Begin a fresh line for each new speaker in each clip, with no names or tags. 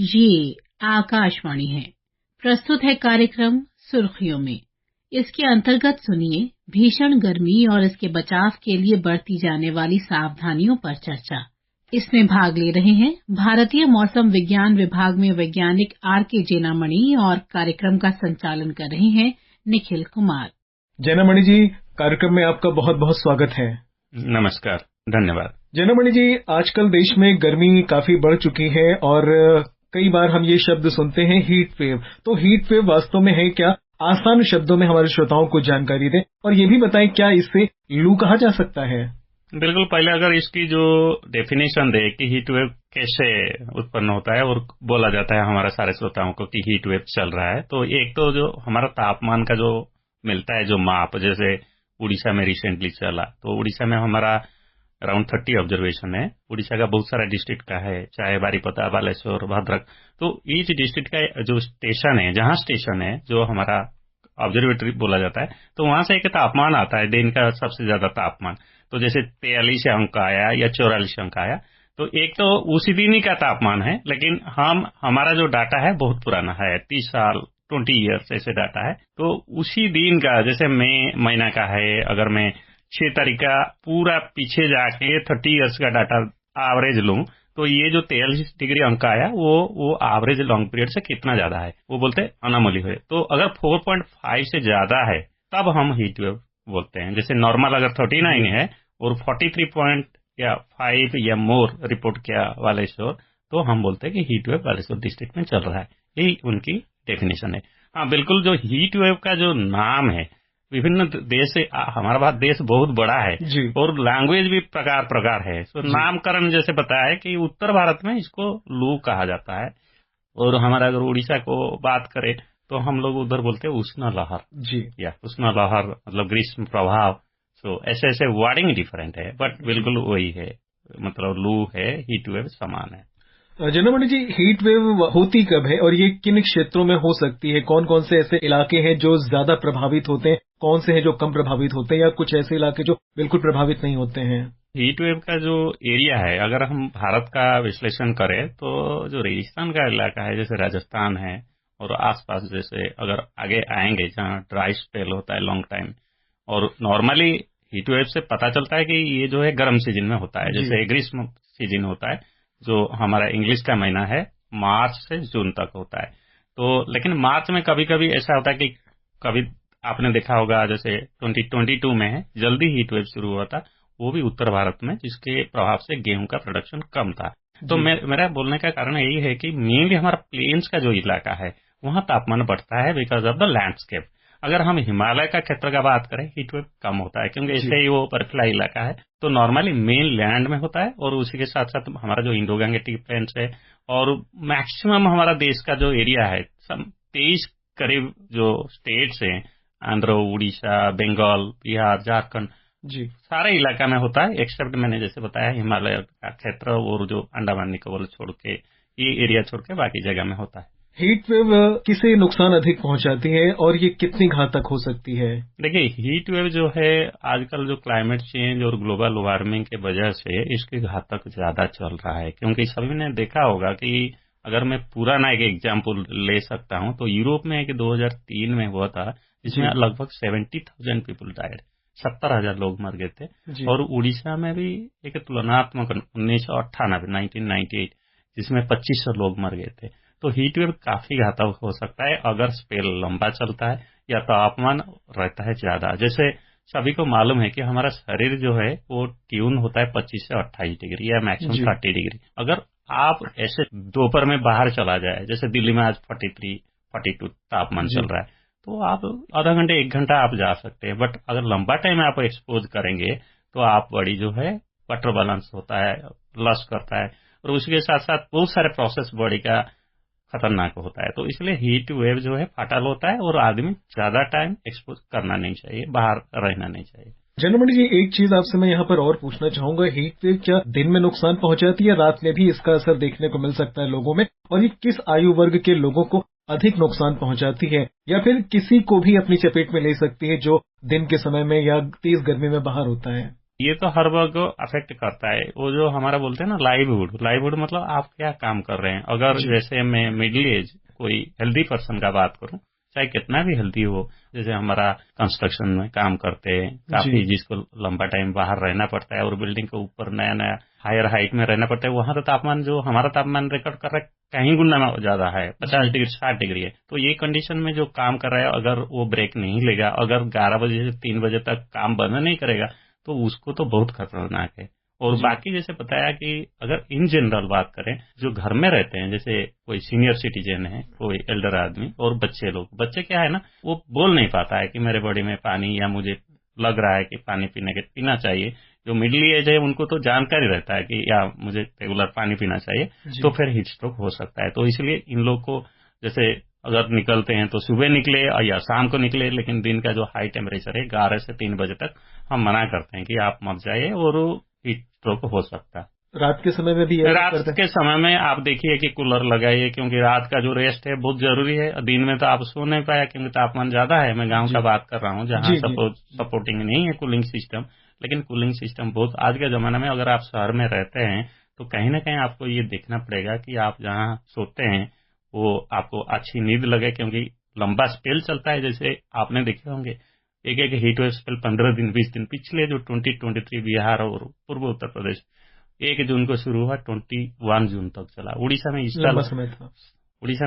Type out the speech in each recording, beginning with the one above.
ये आकाशवाणी है। प्रस्तुत है कार्यक्रम सुर्खियों में। इसके अंतर्गत सुनिए भीषण गर्मी और इसके बचाव के लिए बरती जाने वाली सावधानियों पर चर्चा। इसमें भाग ले रहे हैं भारतीय मौसम विज्ञान विभाग में वैज्ञानिक आर.के. जैनामणि और कार्यक्रम का संचालन कर रहे हैं निखिल कुमार।
जैनामणि जी, कार्यक्रम में आपका बहुत बहुत स्वागत है।
नमस्कार, धन्यवाद।
जैनामणि जी, आजकल देश में गर्मी काफी बढ़ चुकी है और कई बार हम ये शब्द सुनते हैं हीट वेव। तो हीट वेव वास्तव में है क्या? आसान शब्दों में हमारे श्रोताओं को जानकारी दें और ये भी बताएं क्या इससे लू कहा जा सकता है?
बिल्कुल, पहले अगर इसकी जो डेफिनेशन दे कि हीट वेव कैसे उत्पन्न होता है और बोला जाता है हमारे सारे श्रोताओं को कि हीट वेव चल रहा है, तो एक तो जो हमारा तापमान का जो मिलता है जो माप, जैसे उड़ीसा में रिसेंटली चला, तो उड़ीसा में हमारा अराउंड 30 ऑब्जर्वेशन है। उड़ीसा का बहुत सारा डिस्ट्रिक्ट का है, चाहे बारीपदा, बालेश्वर, भद्रक। तो ईच डिस्ट्रिक्ट का जो स्टेशन है, जहां स्टेशन है जो हमारा ऑब्जर्वेटरी बोला जाता है, तो वहां से एक तापमान आता है दिन का सबसे ज्यादा तापमान। तो जैसे 43 अंक आया या 44 अंक आया, तो एक तो उसी दिन ही का तापमान है, लेकिन हमारा जो डाटा है बहुत पुराना है, 30 साल 20 ईयर्स ऐसे डाटा है। तो उसी दिन का, जैसे मई महीना का है, अगर मैं 6 तारीख का पूरा पीछे जाके 30 ईयर्स का डाटा एवरेज लूं, तो ये जो 43 डिग्री अंक आया वो एवरेज लॉन्ग पीरियड से कितना ज्यादा है, वो बोलते हैं अनोमली है। तो अगर 4.5 से ज्यादा है तब हम हीट वेव बोलते हैं। जैसे नॉर्मल अगर 39 है और 43.5 या मोर रिपोर्ट किया बालेश्वर, तो हम बोलते हैं कि हीट वेव बालेश्वर डिस्ट्रिक्ट में चल रहा है। यही उनकी डेफिनेशन है। हाँ, बिल्कुल, जो हीट वेव का जो नाम है, विभिन्न देश से, हमारा देश बहुत बड़ा है और लैंग्वेज भी प्रकार प्रकार है। तो नामकरण जैसे बताया है कि उत्तर भारत में इसको लू कहा जाता है, और हमारा अगर उड़ीसा को बात करें तो हम लोग उधर बोलते हैं उष्ण लहर या उष्ण लहर, मतलब ग्रीष्म प्रभाव। तो ऐसे ऐसे वर्डिंग डिफरेंट है, बट बिल्कुल वही है, मतलब लू है, हीट वेव समान है।
जैनामणि जी, हीट वेव होती कब है और ये किन क्षेत्रों में हो सकती है? कौन कौन से ऐसे इलाके हैं जो ज्यादा प्रभावित होते हैं, कौन से हैं जो कम प्रभावित होते हैं, या कुछ ऐसे इलाके जो बिल्कुल प्रभावित नहीं होते हैं?
हीट वेव का जो एरिया है, अगर हम भारत का विश्लेषण करें तो जो रेगिस्तान का इलाका है, जैसे राजस्थान है और आसपास, जैसे अगर आगे आएंगे जहाँ ड्राई स्पेल होता है लॉन्ग टाइम, और नॉर्मली हीट वेव से पता चलता है कि ये जो है गर्म सीजन में होता है, जैसे ग्रीष्म सीजन होता है जो हमारा इंग्लिश का महीना है, मार्च से जून तक होता है। तो लेकिन मार्च में कभी कभी ऐसा होता है कि कभी आपने देखा होगा जैसे 2022 में है, जल्दी हीट वेव शुरू हुआ था, वो भी उत्तर भारत में, जिसके प्रभाव से गेहूं का प्रोडक्शन कम था। तो मेरा बोलने का कारण यही है कि मेनली हमारा प्लेन्स का जो इलाका है वहां तापमान बढ़ता है बिकॉज ऑफ द लैंडस्केप। अगर हम हिमालय का क्षेत्र का बात करें, हीट वेव कम होता है क्योंकि ऐसे ही वो बर्फीला इलाका है, तो नॉर्मली मेन लैंड में होता है। और उसी के साथ साथ हमारा जो इंडो गैंगेटिक प्लेन्स है, और मैक्सिमम हमारा देश का जो एरिया है, 23 करीब जो स्टेट्स हैं, आंध्र, उड़ीसा, बंगाल, बिहार, झारखंड, सारे इलाका में होता है, एक्सेप्ट मैंने जैसे बताया हिमालय का क्षेत्र और जो अंडमान निकोबार छोड़ के, ये एरिया छोड़ के बाकी जगह में होता है।
हीट वेव किसे नुकसान अधिक पहुंचाती है और ये कितनी घातक हो सकती है?
देखिए, हीट वेव जो है आजकल जो क्लाइमेट चेंज और ग्लोबल वार्मिंग के वजह से इसकी घातक ज्यादा चल रहा है, क्योंकि सभी ने देखा होगा कि अगर मैं पूरा ना एक एग्जाम्पल ले सकता हूं तो यूरोप में एक 2003 में हुआ था, जिसमें लगभग 70,000 पीपल डाइड, 70,000 लोग मर गए थे। और उड़ीसा में भी एक तुलनात्मक 1998 जिसमें 2500 लोग मर गए थे। तो हीट वेव काफी घातक हो सकता है अगर स्पेल लंबा चलता है या तापमान रहता है ज्यादा। जैसे सभी को मालूम है कि हमारा शरीर जो है वो ट्यून होता है 25 से 28 डिग्री या मैक्सिमम 30 डिग्री। अगर आप ऐसे दोपहर में बाहर चला जाए, जैसे दिल्ली में आज 43, 42 तापमान चल रहा है, तो आप आधा घंटे 1 घंटा आप जा सकते हैं। बट अगर लंबा टाइम आप एक्सपोज करेंगे तो आप बॉडी जो है वाटर बैलेंस होता है, लॉस करता है, और उसके साथ साथ बहुत सारे प्रोसेस बॉडी का खतरनाक होता है। तो इसलिए हीट वेव जो है फाटल होता है और आदमी ज्यादा टाइम एक्सपोज करना नहीं चाहिए, बाहर रहना नहीं चाहिए।
जैनामणि जी, एक चीज आपसे मैं यहाँ पर और पूछना चाहूंगा, हीट वेव क्या दिन में नुकसान पहुंचाती है, रात में भी इसका असर देखने को मिल सकता है लोगों में? और ये किस आयु वर्ग के लोगों को अधिक नुकसान पहुंचाती है, या फिर किसी को भी अपनी चपेट में ले सकती है जो दिन के समय में या तेज गर्मी में बाहर होता है?
ये तो हर वर्ग को अफेक्ट करता है। वो जो हमारा बोलते हैं ना लाइवहुड मतलब आप क्या काम कर रहे हैं। अगर जैसे मैं मिडिल एज कोई हेल्दी पर्सन का बात करूं, चाहे कितना भी हेल्दी हो, जैसे हमारा कंस्ट्रक्शन में काम करते हैं, काफी जिसको लंबा टाइम बाहर रहना पड़ता है और बिल्डिंग के ऊपर नया नया हायर हाइट में रहना पड़ता है, वहां तो तापमान जो हमारा तापमान रिकॉर्ड कर रहा है कहीं गुना ज्यादा है, 50 डिग्री 60 डिग्री है। तो ये कंडीशन में जो काम कर रहा है, अगर वो ब्रेक नहीं लेगा, अगर 11 बजे से 3 बजे तक काम बंद नहीं करेगा, तो उसको तो बहुत खतरनाक है। और बाकी जैसे बताया कि अगर इन जनरल बात करें, जो घर में रहते हैं, जैसे कोई सीनियर सिटीजन है, कोई एल्डर आदमी और बच्चे क्या है ना, वो बोल नहीं पाता है कि मेरे बॉडी में पानी, या मुझे लग रहा है कि पानी पीना चाहिए। जो मिडिल एज है उनको तो जानकारी रहता है कि या मुझे रेगुलर पानी पीना चाहिए, तो फिर हीट स्ट्रोक हो सकता है। तो इसलिए इन लोग को जैसे अगर निकलते हैं तो सुबह निकले या शाम को निकले, लेकिन दिन का जो हाई टेम्परेचर है 11 से 3 बजे तक हम मना करते हैं कि आप मत जाइए, और हीट स्ट्रोक हो सकता है।
रात के समय में भी
रात के समय में आप देखिए कि कूलर लगाइए, क्योंकि रात का जो रेस्ट है बहुत जरूरी है। दिन में तो आप सो नहीं पाया क्योंकि तापमान ज्यादा है। मैं गांव का बात कर रहा हूँ जहाँ सपोर्टिंग नहीं है कूलिंग सिस्टम, लेकिन कूलिंग सिस्टम बहुत आज के जमाने में, अगर आप शहर में रहते हैं तो कहीं ना कहीं आपको ये देखना पड़ेगा कि आप जहाँ सोते हैं वो आपको अच्छी नींद लगे, क्योंकि लंबा स्पेल चलता है। जैसे आपने देखे होंगे एक हीट वेव स्पेल 15 दिन 20 दिन, पिछले जो 2023 बिहार और पूर्व उत्तर प्रदेश 1 जून को शुरू हुआ, 21 जून तक चला। उड़ीसा में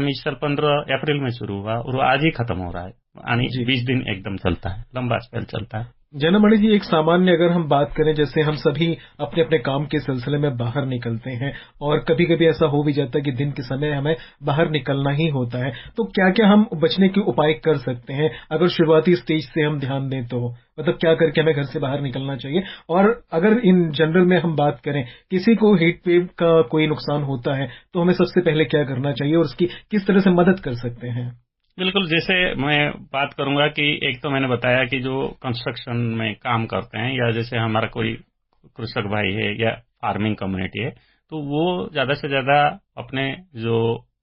इस साल 15 अप्रैल में शुरू हुआ और आज ही खत्म हो रहा है, यानी 20 दिन एकदम चलता है, लंबा स्पेल चलता है।
जनामणि जी, एक सामान्य अगर हम बात करें, जैसे हम सभी अपने अपने काम के सिलसिले में बाहर निकलते हैं और कभी कभी ऐसा हो भी जाता है कि दिन के समय हमें बाहर निकलना ही होता है, तो क्या क्या हम बचने के उपाय कर सकते हैं? अगर शुरुआती स्टेज से हम ध्यान दें तो मतलब क्या करके हमें घर से बाहर निकलना चाहिए? और अगर इन जनरल में हम बात करें, किसी को हीट वेव का कोई नुकसान होता है तो हमें सबसे पहले क्या करना चाहिए और उसकी किस तरह से मदद कर सकते हैं?
बिल्कुल, जैसे मैं बात करूंगा कि एक तो मैंने बताया कि जो कंस्ट्रक्शन में काम करते हैं, या जैसे हमारा कोई कृषक भाई है या फार्मिंग कम्युनिटी है, तो वो ज्यादा से ज्यादा अपने जो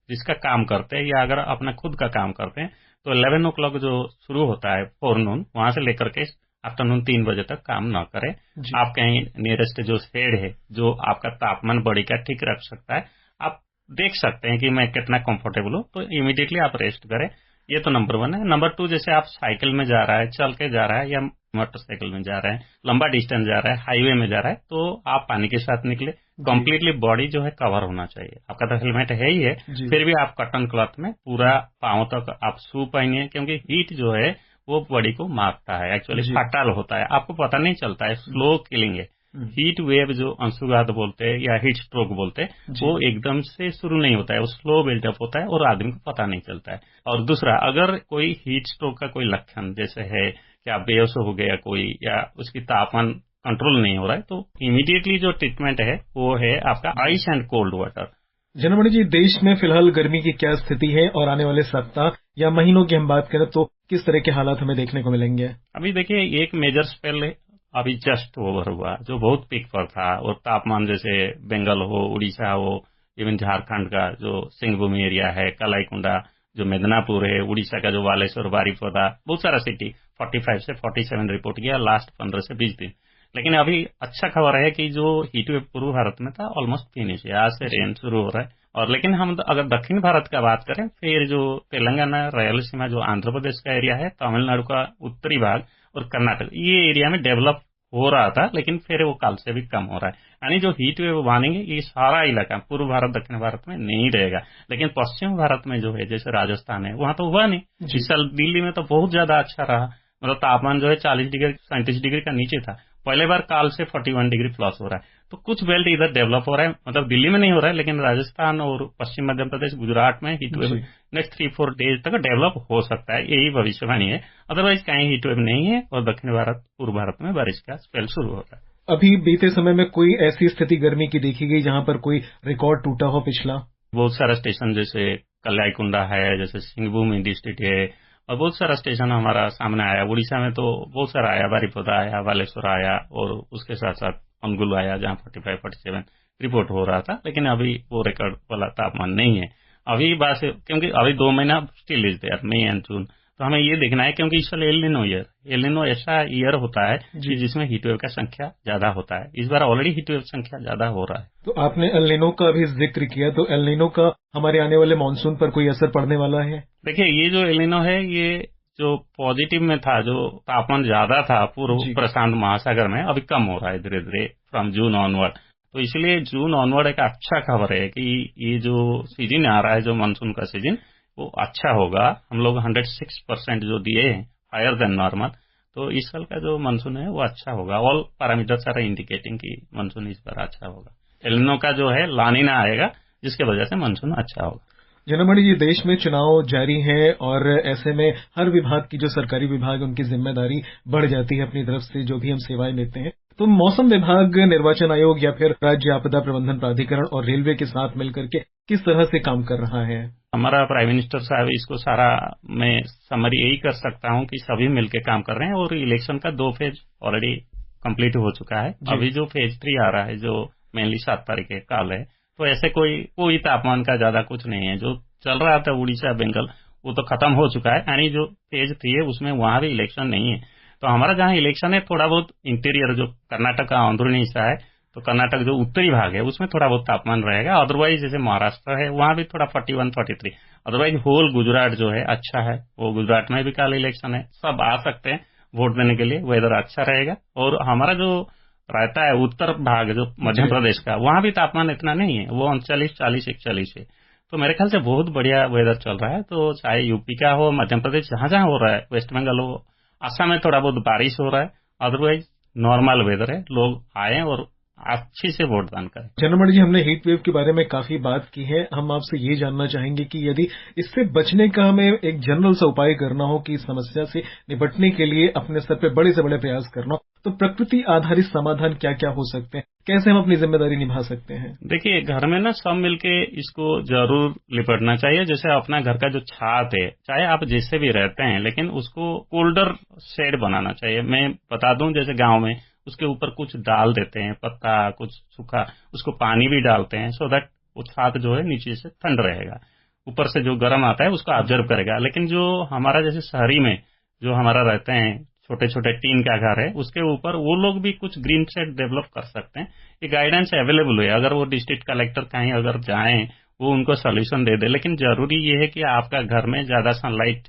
जिसका काम करते हैं, या अगर अपना खुद का काम करते हैं, तो 11 o'clock जो शुरू होता है फोरनून, वहां से लेकर के आफ्टरनून 3 बजे तक काम न करें। आप कहीं नियरेस्ट जो शेड है, जो आपका तापमान बॉडी का ठीक रख सकता है, आप देख सकते हैं कि मैं कितना कंफर्टेबल हूं, तो इमीडिएटली आप रेस्ट करें। ये तो नंबर 1 है। नंबर 2, जैसे आप साइकिल में जा रहा है, चल के जा रहा है, या मोटरसाइकिल में जा रहा है, लंबा डिस्टेंस जा रहा है, हाईवे में जा रहा है, तो आप पानी के साथ निकले। कंप्लीटली बॉडी जो है कवर होना चाहिए। आपका तो हेलमेट है ही है, फिर भी आप कॉटन क्लॉथ में पूरा पांव तक आप शू पहनिए, क्योंकि हीट जो है वो बॉडी को मारता है, एक्चुअली फटाल होता है, आपको पता नहीं चलता है, स्लो किलिंग है। हीट वेव जो अंशुघात बोलते हैं या हीट स्ट्रोक बोलते हैं, वो एकदम से शुरू नहीं होता है, वो स्लो बिल्डअप होता है और आदमी को पता नहीं चलता है। और दूसरा, अगर कोई हीट स्ट्रोक का कोई लक्षण जैसे है कि आप बेहोश हो गया कोई, या उसकी तापमान कंट्रोल नहीं हो रहा है, तो इमीडिएटली जो ट्रीटमेंट है वो है आपका आइस एंड कोल्ड वाटर।
जनमणि जी, देश में फिलहाल गर्मी की क्या स्थिति है और आने वाले सप्ताह या महीनों की हम बात करें तो किस तरह के हालात हमें देखने को मिलेंगे?
अभी देखिए, एक मेजर स्पेल अभी जस्ट ओवर हुआ जो बहुत पीक पर था, और तापमान जैसे बंगाल हो, उड़ीसा हो, इवन झारखंड का जो सिंहभूमि एरिया है, कलाईकुंडा, जो मेदिनीपुर है, उड़ीसा का जो बालेश्वर, बारीपदा, बहुत सारा सिटी 45 से 47 रिपोर्ट किया लास्ट 15 से 20 दिन। लेकिन अभी अच्छा खबर है कि जो हीट वेव पूर्व भारत में था ऑलमोस्ट फिनिश है, आज से रेन शुरू हो रहा है। और लेकिन हम अगर दक्षिण भारत का बात करें, फिर जो तेलंगाना, रायलसीमा, जो आंध्र प्रदेश का एरिया है, तमिलनाडु का उत्तरी भाग और कर्नाटक, ये एरिया में डेवलप हो रहा था, लेकिन फिर वो काल से भी कम हो रहा है। यानी जो हीट वेव मानेंगे ये सारा इलाका पूर्व भारत दक्षिण भारत में नहीं रहेगा, लेकिन पश्चिम भारत में जो है जैसे राजस्थान है, वहां तो हुआ नहीं। इस साल दिल्ली में तो बहुत ज्यादा अच्छा रहा, मतलब तापमान जो है 40 डिग्री 37 डिग्री का नीचे था, पहले बार काल से 41 डिग्री प्लस हो रहा है। तो कुछ बेल्ट इधर डेवलप हो रहा है, मतलब दिल्ली में नहीं हो रहा है, लेकिन राजस्थान और पश्चिम मध्य प्रदेश, गुजरात में हीट वेव नेक्स्ट 3-4 डेज तक डेवलप हो सकता है, यही भविष्यवाणी है। अदरवाइज कहीं हीट वेव नहीं है, और दक्षिण भारत, पूर्व भारत में बारिश का स्पेल शुरू हो रहा है।
अभी बीते समय में कोई ऐसी स्थिति गर्मी की देखी गई जहां पर कोई रिकॉर्ड टूटा हो पिछला?
बहुत सारा स्टेशन, जैसे कलाईकुंडा है, जैसे सिंहभूमि डिस्ट्रिक्ट है, और बहुत सारा स्टेशन हमारा सामने आया। उड़ीसा में तो बहुत सारा आया, बारीपदा आया, बालेश्वर आया, और उसके साथ साथ अनुगुल आया जहां 45-47 रिपोर्ट हो रहा था। लेकिन अभी वो रिकॉर्ड वाला तापमान नहीं है अभी, बस क्योंकि अभी 2 महीना still is there, May and June, तो हमें ये देखना है, क्योंकि इस साल एल निनो ऐसा ईयर होता है कि जिसमें हीटवेव का संख्या ज्यादा होता है। इस बार ऑलरेडी हीटवेव संख्या ज्यादा हो रहा है।
तो आपने एल निनो का भी जिक्र किया, तो एल निनो का हमारे आने वाले मानसून पर कोई असर पड़ने वाला है?
देखिए, ये जो एल निनो है, ये जो पॉजिटिव में था, जो तापमान ज्यादा था पूर्व प्रशांत महासागर में, अभी कम हो रहा है धीरे धीरे फ्रॉम जून ऑनवर्ड। तो इसलिए जून ऑनवर्ड एक अच्छा खबर है कि ये जो सीजन आ रहा है, जो मानसून का सीजन, वो अच्छा होगा। हम लोग 106% जो दिए हैं, हायर देन नॉर्मल। तो इस साल का जो मानसून है वो अच्छा होगा। ऑल पैरामीटर्स आर इंडिकेटिंग कि मानसून इस बार अच्छा होगा। एल निनो का जो है लानिना आएगा, जिसके वजह से मानसून अच्छा होगा।
जनमणि जी, देश में चुनाव जारी है और ऐसे में हर विभाग की जो सरकारी विभाग है उनकी जिम्मेदारी बढ़ जाती है अपनी तरफ से, जो भी हम सेवाएं लेते हैं। तो मौसम विभाग, निर्वाचन आयोग या फिर राज्य आपदा प्रबंधन प्राधिकरण और रेलवे के साथ मिलकर के किस तरह से काम कर रहा है?
हमारा प्राइम मिनिस्टर साहब, इसको सारा मैं समरी यही कर सकता हूं कि सभी मिलकर काम कर रहे हैं। और इलेक्शन का 2 फेज ऑलरेडी कंप्लीट हो चुका है। अभी जो फेज 3 आ रहा है, जो मेनली 7 तारीख के काल है, तो ऐसे कोई तापमान का ज्यादा कुछ नहीं है। जो चल रहा था उड़ीसा बंगाल, वो तो खत्म हो चुका है। यानी जो फेज 3 है उसमें वहां भी इलेक्शन नहीं है। तो हमारा जहां इलेक्शन है, थोड़ा बहुत इंटीरियर, जो कर्नाटक का अंदरूनी हिस्सा है, तो कर्नाटक जो उत्तरी भाग है उसमें थोड़ा बहुत तापमान रहेगा। अदरवाइज जैसे महाराष्ट्र है, वहां भी थोड़ा 41-43। अदरवाइज होल गुजरात जो है अच्छा है। वो गुजरात में भी कल इलेक्शन है, सब आ सकते हैं वोट देने के लिए। वेदर अच्छा रहेगा। और हमारा जो रहता है उत्तर भाग, जो मध्य प्रदेश का, वहां भी तापमान इतना नहीं है, वो 39, 40, 41 है। तो मेरे ख्याल से बहुत बढ़िया वेदर चल रहा है। तो चाहे यूपी का हो, मध्य प्रदेश, जहां जहां हो रहा है, वेस्ट बंगाल हो, असम में थोड़ा बहुत बारिश हो रहा है, अदरवाइज नॉर्मल वेदर है। लोग आए और अच्छी से वोट दान करें।
जनमणि जी, हमने हीट वेव के बारे में काफी बात की है। हम आपसे ये जानना चाहेंगे कि यदि इससे बचने का हमें एक जनरल सा उपाय करना हो कि इस समस्या से निपटने के लिए अपने स्तर पे बड़े से बड़े प्रयास करना हो, तो प्रकृति आधारित समाधान क्या क्या हो सकते हैं? कैसे हम अपनी जिम्मेदारी निभा सकते हैं?
देखिए, घर में ना सब मिलके इसको जरूर निपटना चाहिए। जैसे अपना घर का जो छत है, चाहे आप जिससे भी रहते हैं, लेकिन उसको कोल्डर शेड बनाना चाहिए। मैं बता दूं, जैसे गांव में उसके ऊपर कुछ डाल देते हैं, पत्ता कुछ सूखा, उसको पानी भी डालते हैं, सो दैट वो छत जो है नीचे से ठंड रहेगा, ऊपर से जो गर्म आता है उसको ऑब्जर्व करेगा। लेकिन जो हमारा जैसे शहरी में जो हमारा रहते हैं छोटे छोटे टीन का घर है, उसके ऊपर वो लोग भी कुछ ग्रीन शेड डेवलप कर सकते हैं। ये गाइडेंस अवेलेबल है। अगर वो डिस्ट्रिक्ट कलेक्टर कहीं अगर जाएं, वो उनको सोल्यूशन दे दे। लेकिन जरूरी ये है कि आपका घर में ज्यादा सनलाइट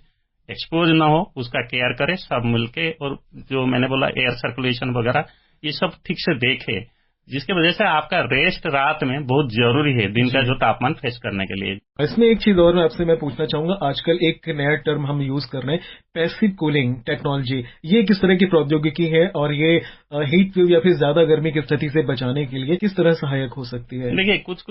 एक्सपोज न हो, उसका केयर करें सब मिलके। और जो मैंने बोला एयर सर्कुलेशन वगैरह, ये सब ठीक से देखे, जिसकी वजह से आपका रेस्ट रात में बहुत जरूरी है दिन का जो तापमान फेस करने के लिए।
इसमें एक चीज और आपसे मैं पूछना चाहूंगा, आजकल एक नया टर्म हम यूज कर रहे हैं, पैसिव कूलिंग टेक्नोलॉजी। ये किस तरह की प्रौद्योगिकी है और ये हीट वेव या फिर ज्यादा गर्मी की स्थिति से बचाने के लिए किस तरह सहायक हो सकती है?
देखिए, कुछ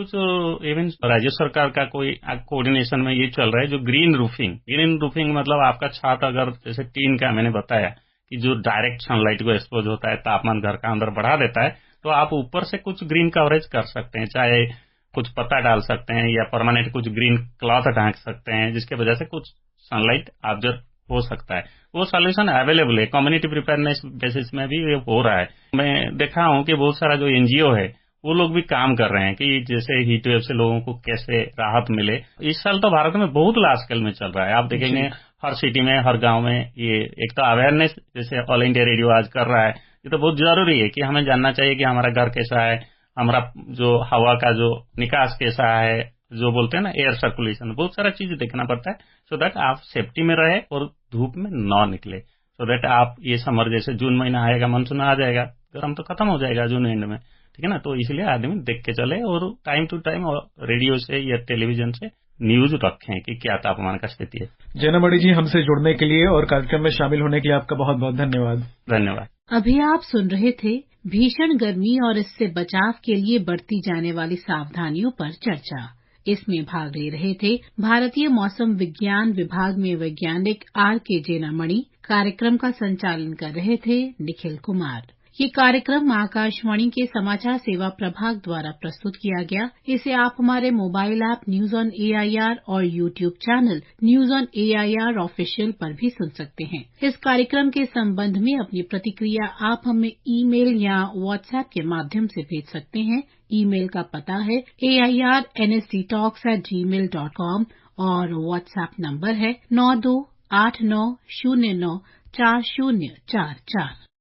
इवन राज्य सरकार का कोई कोऑर्डिनेशन में ये चल रहा है, जो ग्रीन रूफिंग मतलब आपका छत अगर जैसे टीन का मैंने बताया कि जो डायरेक्ट सनलाइट को एक्सपोज होता है, तापमान घर का अंदर बढ़ा देता है, तो आप ऊपर से कुछ ग्रीन कवरेज कर सकते हैं। चाहे कुछ पत्ता डाल सकते हैं या परमानेंट कुछ ग्रीन क्लॉथ ढांक सकते हैं, जिसके वजह से कुछ सनलाइट ऑब्जर्व हो सकता है। वो सॉल्यूशन अवेलेबल है, कम्युनिटी प्रिपेयरनेस बेसिस में भी ये हो रहा है। मैं देखा हूं कि बहुत सारा जो एनजीओ है वो लोग भी काम कर रहे हैं कि जैसे हीट वेव से लोगों को कैसे राहत मिले। इस साल तो भारत में बहुत लार्ज स्केल में चल रहा है। आप देखेंगे हर सिटी में, हर गांव में ये एक तो अवेयरनेस जैसे ऑल इंडिया रेडियो आज कर रहा है। ये तो बहुत जरूरी है कि हमें जानना चाहिए कि हमारा घर कैसा है, हमारा जो हवा का जो निकास कैसा है, जो बोलते हैं ना एयर सर्कुलेशन, बहुत सारा चीज देखना पड़ता है, सो दैट आप सेफ्टी में रहे और धूप में न निकले। सो दैट आप ये समर जैसे जून महीना आएगा, मानसून आ जाएगा, गर्म तो खत्म हो जाएगा जून एंड में, ठीक है ना। तो इसलिए आदमी देख के चले और टाइम टू टाइम रेडियो से या टेलीविजन से न्यूज रखें कि क्या तापमान का स्थिति है।
जनमणि जी, हमसे जुड़ने के लिए और कार्यक्रम में शामिल होने के लिए आपका बहुत बहुत धन्यवाद।
धन्यवाद।
अभी आप सुन रहे थे भीषण गर्मी और इससे बचाव के लिए बरती जाने वाली सावधानियों पर चर्चा। इसमें भाग ले रहे थे भारतीय मौसम विज्ञान विभाग में वैज्ञानिक R.K. जेनामणि। कार्यक्रम का संचालन कर रहे थे निखिल कुमार। ये कार्यक्रम आकाशवाणी के समाचार सेवा प्रभाग द्वारा प्रस्तुत किया गया। इसे आप हमारे mobile app news on AIR और YouTube channel news on AIR official पर भी सुन सकते हैं। इस कार्यक्रम के संबंध में अपनी प्रतिक्रिया आप हमें ईमेल या व्हाट्सएप के माध्यम से भेज सकते हैं। ईमेल का पता है AIRNSTtalks@gmail.com और व्हाट्सएप नंबर है 92 89094044।